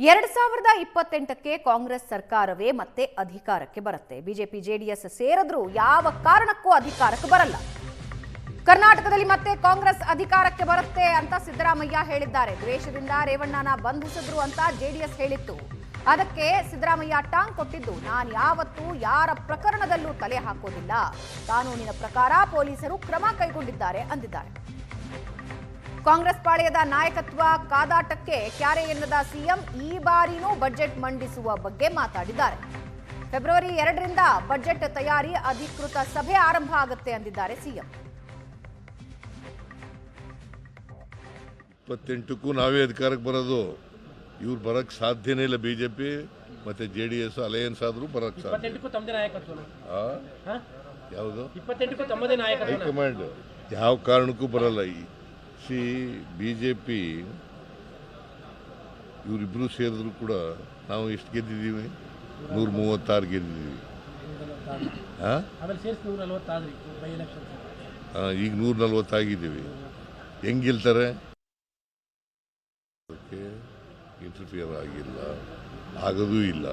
2028ಕ್ಕೆ ಕಾಂಗ್ರೆಸ್ ಸರ್ಕಾರವೇ ಮತ್ತೆ ಅಧಿಕಾರಕ್ಕೆ ಬರುತ್ತೆ. ಬಿಜೆಪಿ ಜೆಡಿಎಸ್ ಸೇರಿದ್ರೂ ಯಾವ ಕಾರಣಕ್ಕೂ ಅಧಿಕಾರಕ್ಕೆ ಬರಲ್ಲ. ಕರ್ನಾಟಕದಲ್ಲಿ ಮತ್ತೆ ಕಾಂಗ್ರೆಸ್ ಅಧಿಕಾರಕ್ಕೆ ಬರುತ್ತೆ ಅಂತ ಸಿದ್ದರಾಮಯ್ಯ ಹೇಳಿದ್ದಾರೆ. ದ್ವೇಷದಿಂದ ರೇವಣ್ಣನ ಬಂಧಿಸಿದ್ರು ಅಂತ ಜೆಡಿಎಸ್ ಹೇಳಿತ್ತು. ಅದಕ್ಕೆ ಸಿದ್ದರಾಮಯ್ಯ ಟಾಂಗ್ ಕೊಟ್ಟಿದ್ದು, ನಾನು ಯಾವತ್ತೂ ಯಾರ ಪ್ರಕರಣದಲ್ಲೂ ತಲೆ ಹಾಕೋದಿಲ್ಲ, ಕಾನೂನಿನ ಪ್ರಕಾರ ಪೊಲೀಸರು ಕ್ರಮ ಕೈಗೊಂಡಿದ್ದಾರೆ ಅಂದಿದ್ದಾರೆ. ಕಾಂಗ್ರೆಸ್ ಪಾಳೆಯದ ನಾಯಕತ್ವ ಕಾದಾಟಕ್ಕೆ ಕ್ಯಾರೆ ಎನ್ನದ ಸಿಎಂ ಈ ಬಾರಿನೂ ಬಜೆಟ್ ಮಂಡಿಸುವ ಬಗ್ಗೆ ಮಾತಾಡಿದ್ದಾರೆ. ಫೆಬ್ರವರಿ 2ರಿಂದ ಬಜೆಟ್ ತಯಾರಿ ಅಧಿಕೃತ ಸಭೆ ಆರಂಭ ಆಗುತ್ತೆ ಅಂದಿದ್ದಾರೆ ಸಿಎಂ. 28ಕ್ಕೂ ನಾವೇ ಅಧಿಕಾರಕ್ಕೆ ಬರೋದು. ಇವ್ರು ಬರಕ್ ಸಾಧ್ಯನೇ ಇಲ್ಲ. ಬಿಜೆಪಿ ಮತ್ತೆ ಜೆಡಿಎಸ್ ಅಲಯನ್ಸ್ ಆದ್ರೂ ಬರಕ್ ಸಾಧ್ಯ. ಯಾವುದು ಹೈಕಮಾಂಡ್ ಯಾವ ಕಾರಣಕ್ಕೂ ಬರಲ್ಲ. ಬಿಜೆಪಿ ಇವರಿಬ್ರು ಸೇರಿದ್ರು ಕೂಡ ನಾವು ಎಷ್ಟು ಗೆದ್ದಿದ್ದೀವಿ? 136 ಗೆದ್ದಿದ್ದೀವಿ. ಈಗ 140 ಆಗಿದ್ದೀವಿ. ಹೆಂಗ್ ಗೆಲ್ತಾರೆ? ಇಂಟರ್ಫಿಯರ್ ಆಗಿಲ್ಲ, ಆಗೋದೂ ಇಲ್ಲ.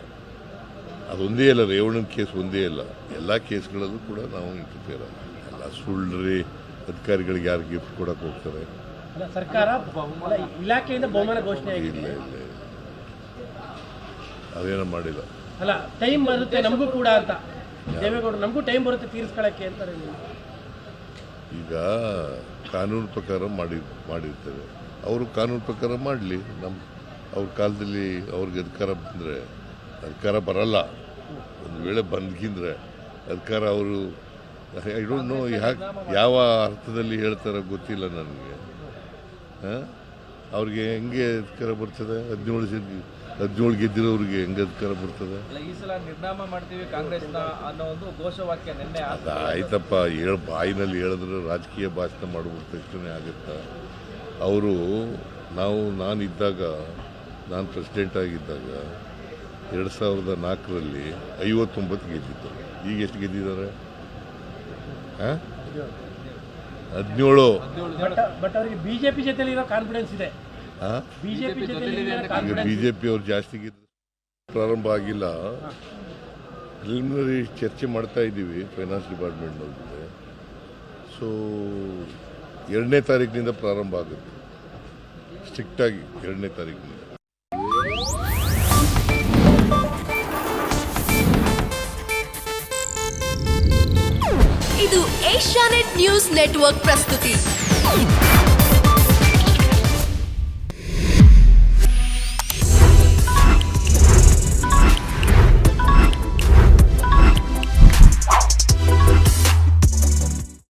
ಅದೊಂದೇ ಇಲ್ಲ, ರೇವಣ್ಣನ ಕೇಸ್ ಒಂದೇ ಇಲ್ಲ, ಎಲ್ಲ ಕೇಸ್ಗಳಲ್ಲೂ ಕೂಡ ನಾವು ಇಂಟರ್ಫಿಯರ್ ಆಗಿಲ್ಲ. ಎಲ್ಲ ಸುಳ್ಳ್ರಿ. ಅಧಿಕಾರಿಗಳಿಗೆ ಯಾರು ಗಿಫ್ಟ್ ಕೊಡಕ್ಕೆ ಹೋಗ್ತಾರೆ? ಸರ್ಕಾರ ಇಲಾಖೆಯಿಂದ ಬಹುಮಾನ ಘೋಷಣೆ ಇಲ್ಲ ಇಲ್ಲ, ಅದೇನೋ ಮಾಡಿಲ್ಲ. ಅಲ್ಲ, ಟೈಮ್ ಬರುತ್ತೆ ನಮಗೂ ಕೂಡ ಅಂತ ದೇವೇಗೌಡರು, ನಮಗೂ ಟೈಮ್ ಬರುತ್ತೆ ತೀರಿಸ್ಕೊಳ್ಳಕ್ಕೆ ಅಂತಾರೆ. ಈಗ ಕಾನೂನು ಪ್ರಕಾರ ಮಾಡಿರ್ತೇವೆ. ಅವರು ಕಾನೂನು ಪ್ರಕಾರ ಮಾಡಲಿ. ಅವ್ರ ಕಾಲದಲ್ಲಿ ಅವ್ರಿಗೆ ಅಧಿಕಾರ ಬಂದರೆ, ಅಧಿಕಾರ ಬರಲ್ಲ. ಒಂದು ವೇಳೆ ಬಂದ್ಕಿಂದ್ರೆ ಅಧಿಕಾರ ಅವರು ಐ ಡೋಂಟ್ ನೋ ಯಾವ ಅರ್ಥದಲ್ಲಿ ಹೇಳ್ತಾರೋ ಗೊತ್ತಿಲ್ಲ ನನಗೆ. ಅವ್ರಿಗೆ ಹೆಂಗೆ ಅಧಿಕಾರ ಬರ್ತದೆ? 17 ಗೆದ್ದಿರೋರಿಗೆ ಹೆಂಗೆ ಅಧಿಕಾರ ಬರ್ತದೆ? ಈ ಸಲ ನಿರ್ನಾಮ ಮಾಡ್ತೀವಿ ಕಾಂಗ್ರೆಸ್ನ ಅನ್ನೋ ಒಂದು ಘೋಷವಾಕ್ಯ ನಿನ್ನೆ ಆಯ್ತಪ್ಪ. ಬಾಯಿನಲ್ಲಿ ಹೇಳಿದ್ರೆ ರಾಜಕೀಯ ಭಾಷಣ ಮಾಡ್ಬಿಟ್ಟ ತಕ್ಷಣ ಆಗುತ್ತಾ? ಅವರು ನಾನಿದ್ದಾಗ, ನಾನು ಪ್ರೆಸಿಡೆಂಟ್ ಆಗಿದ್ದಾಗ 2004ರಲ್ಲಿ 59 ಗೆದ್ದಿತ್ತು. ಈಗ ಎಷ್ಟು ಗೆದ್ದಿದ್ದಾರೆ? 17. ಬಟ್ ಅವರಿಗೆ ಬಿಜೆಪಿ ಜೊತೆಲಿ ಇರೋ ಕಾನ್ಫಿಡೆನ್ಸ್ ಇದೆ. ಬಿಜೆಪಿ ಅವ್ರು ಜಾಸ್ತಿ ಗೆದ್ದು ಪ್ರಾರಂಭ ಆಗಿಲ್ಲ. ಪ್ರಿಲಿಮಿನರಿ ಚರ್ಚೆ ಮಾಡ್ತಾ ಇದ್ದೀವಿ ಫೈನಾನ್ಸ್ ಡಿಪಾರ್ಟ್ಮೆಂಟ್ನವ್ರ ಜೊತೆ. ಸೊ 2ನೇ ತಾರೀಕಿನಿಂದ ಪ್ರಾರಂಭ ಆಗುತ್ತೆ, ಸ್ಟ್ರಿಕ್ಟಾಗಿ 2ನೇ ತಾರೀಕಿನಿಂದ. ಇದು ಏಷ್ಯಾನೆಟ್ ನ್ಯೂಸ್ ನೆಟ್ವರ್ಕ್ ಪ್ರಸ್ತುತಿ.